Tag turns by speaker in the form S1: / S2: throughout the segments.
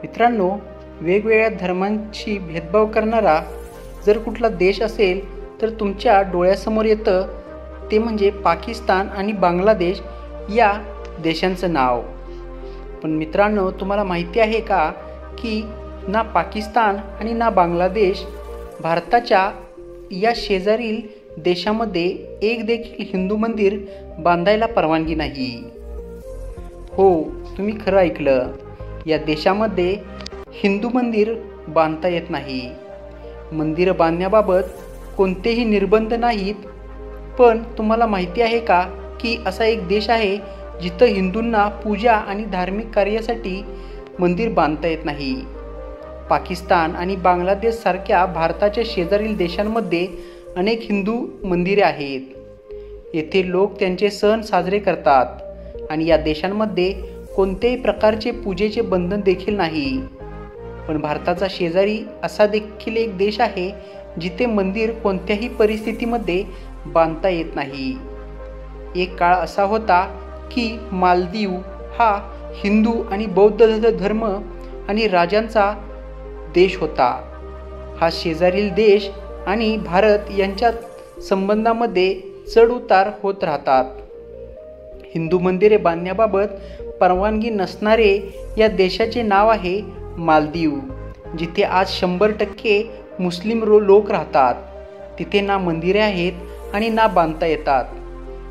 S1: मित्रांनो, वेगवेगळ्या धर्मांशी भेदभाव करणारा जर कुठला देश असेल तर तुमच्या डोळ्यासमोर येतं ते म्हणजे पाकिस्तान आणि बांगलादेश या देशांचं नाव. पण मित्रांनो, तुम्हाला माहिती आहे का की ना पाकिस्तान आणि ना बांगलादेश भारताच्या या शेजारील देशामध्ये एक देखील हिंदू मंदिर बांधायला परवानगी नाही. हो, तुम्ही खरं ऐकलं. या देशामध्ये हिंदू मंदिर बांधता येत नाही. मंदिर बांधण्याबाबत कोणतेही निर्बंध नाहीत. पण तुम्हाला माहिती आहे का की असा एक देश आहे जिथं हिंदूंना पूजा आणि धार्मिक कार्यासाठी मंदिर बांधता येत नाही. पाकिस्तान आणि बांगलादेश सारख्या भारताच्या शेजारील देशांमध्ये अनेक हिंदू मंदिरे आहेत. येथे लोक त्यांचे सण साजरे करतात आणि या देशांमध्ये कोणत्याही प्रकारचे पूजेचे बंधन देखील नाही. पण भारताचा शेजारी असा देखील एक देश आहे जिथे मंदिर कोणत्याही परिस्थितीमध्ये बांधता येत नाही. एक काळ असा होता की मालदीव हा हिंदू आणि बौद्ध धर्म आणि राजांचा देश होता. हा शेजारील देश आणि भारत यांच्यात संबंधामध्ये चढउतार होत राहतात. हिंदू मंदिरे बांधण्याबाबत परवानगी नसणारे या देशाचे नाव आहे मालदीव, जिथे आज 100% मुस्लिम लोक राहतात. तिथे ना मंदिरे आहेत आणि ना बांधता येतात.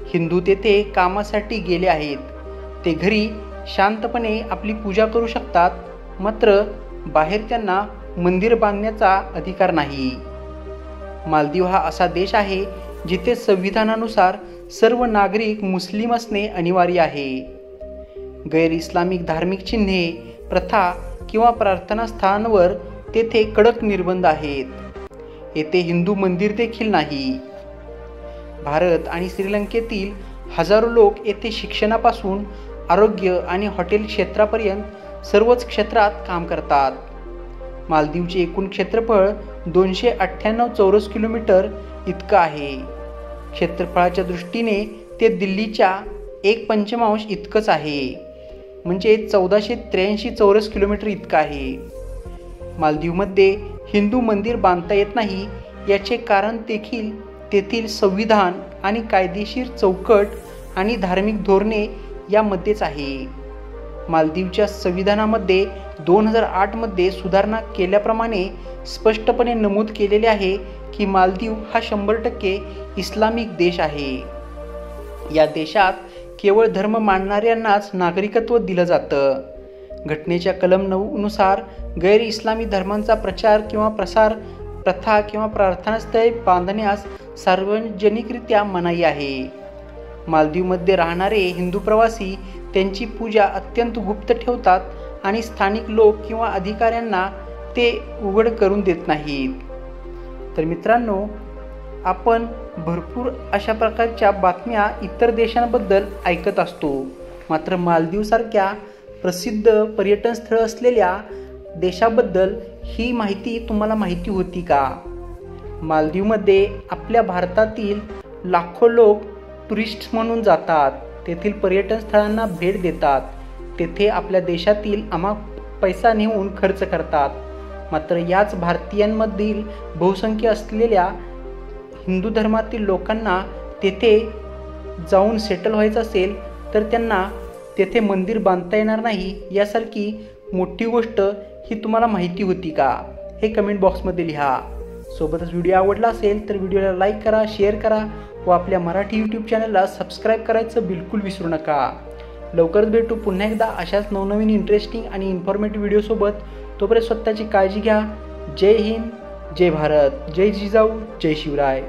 S1: हिंदू तेथे कामासाठी गेले आहेत. ते घरी शांतपणे आपली पूजा करू शकतात, मात्र बाहेर त्यांना मंदिर बांधण्याचा अधिकार नाही. मालदीव हा असा देश आहे जिथे संविधानानुसार सर्व नागरिक मुस्लिम असणे अनिवार्य आहे. गैर इस्लामिक धार्मिक चिन्हे, प्रथा किंवा प्रार्थनास्थळांवर तेथे कडक निर्बंध आहेत. येथे हिंदू मंदिर देखील नाही. भारत आणि श्रीलंकेतील हजारो लोक येथे शिक्षणापासून आरोग्य आणि हॉटेल क्षेत्रापर्यंत सर्वच क्षेत्रात काम करतात. मालदीवचे एकूण क्षेत्रफळ 298 चौरस किलोमीटर इतकं आहे. क्षेत्रफळाच्या दृष्टीने ते दिल्लीच्या 1/5 इतकंच आहे, म्हणजे 1483 चौरस किलोमीटर इतकं आहे. मालदीवमध्ये हिंदू मंदिर बांधता येत नाही याचे कारण देखील तेथील संविधान आणि कायदेशीर चौकट आणि धार्मिक धोरणे यामध्येच आहे. मालदीवच्या संविधानामध्ये 2008 मध्ये सुधारणा केल्याप्रमाणे स्पष्टपणे नमूद केलेले आहे की मालदीव हा 100% इस्लामिक देश आहे. या देशात केवळ धर्म मानणाऱ्यांनाच नागरिकत्व दिलं जातं. घटनेच्या कलम 9 नुसार गैर इस्लामी धर्मांचा प्रचार किंवा प्रसार, प्रथा किंवा प्रार्थनास्थळे बांधण्यास सार्वजनिकरित्या मनाई आहे. मालदीवमध्ये राहणारे हिंदू प्रवासी त्यांची पूजा अत्यंत गुप्त ठेवतात आणि स्थानिक लोक किंवा अधिकाऱ्यांना ते उघड करून देत नाहीत. तर मित्रांनो, आपण भरपूर अशा प्रकारच्या बातम्या इतर देशांबद्दल ऐकत असतो, मात्र मालदीवसारख्या प्रसिद्ध पर्यटन स्थळ असलेल्या देशाबद्दल ही माहिती तुम्हाला माहिती होती का? मालदीवमध्ये आपल्या भारतातील लाखो लोक टुरिस्ट म्हणून जातात. तेथील पर्यटन स्थळांना भेट देतात. तेथे आपल्या देशातील पैसा नेऊन खर्च करतात. मात्र याच भारतीयांमधील बहुसंख्य असलेल्या हिंदू धर्मातील लोकांना तेथे जाऊन सेटल व्हायचं असेल तर त्यांना तेथे मंदिर बांधता येणार नाही. यासारखी मोठी गोष्ट ही तुम्हाला माहिती होती का? हे कमेंट बॉक्समध्ये लिहा. सोबतच व्हिडिओ आवडला असेल तर व्हिडिओला लाईक करा, शेअर करा व आपल्या मराठी यूट्यूब चॅनलला सबस्क्राईब करायचं बिलकुल विसरू नका. लवकरच भेटू पुन्हा एकदा अशाच नवनवीन इंटरेस्टिंग आणि इन्फॉर्मेटिव्ह व्हिडिओसोबत. तोपर्यंत स्वतःची काळजी घ्या. जय हिंद, जय भारत, जय जिजाऊ, जय शिवराय.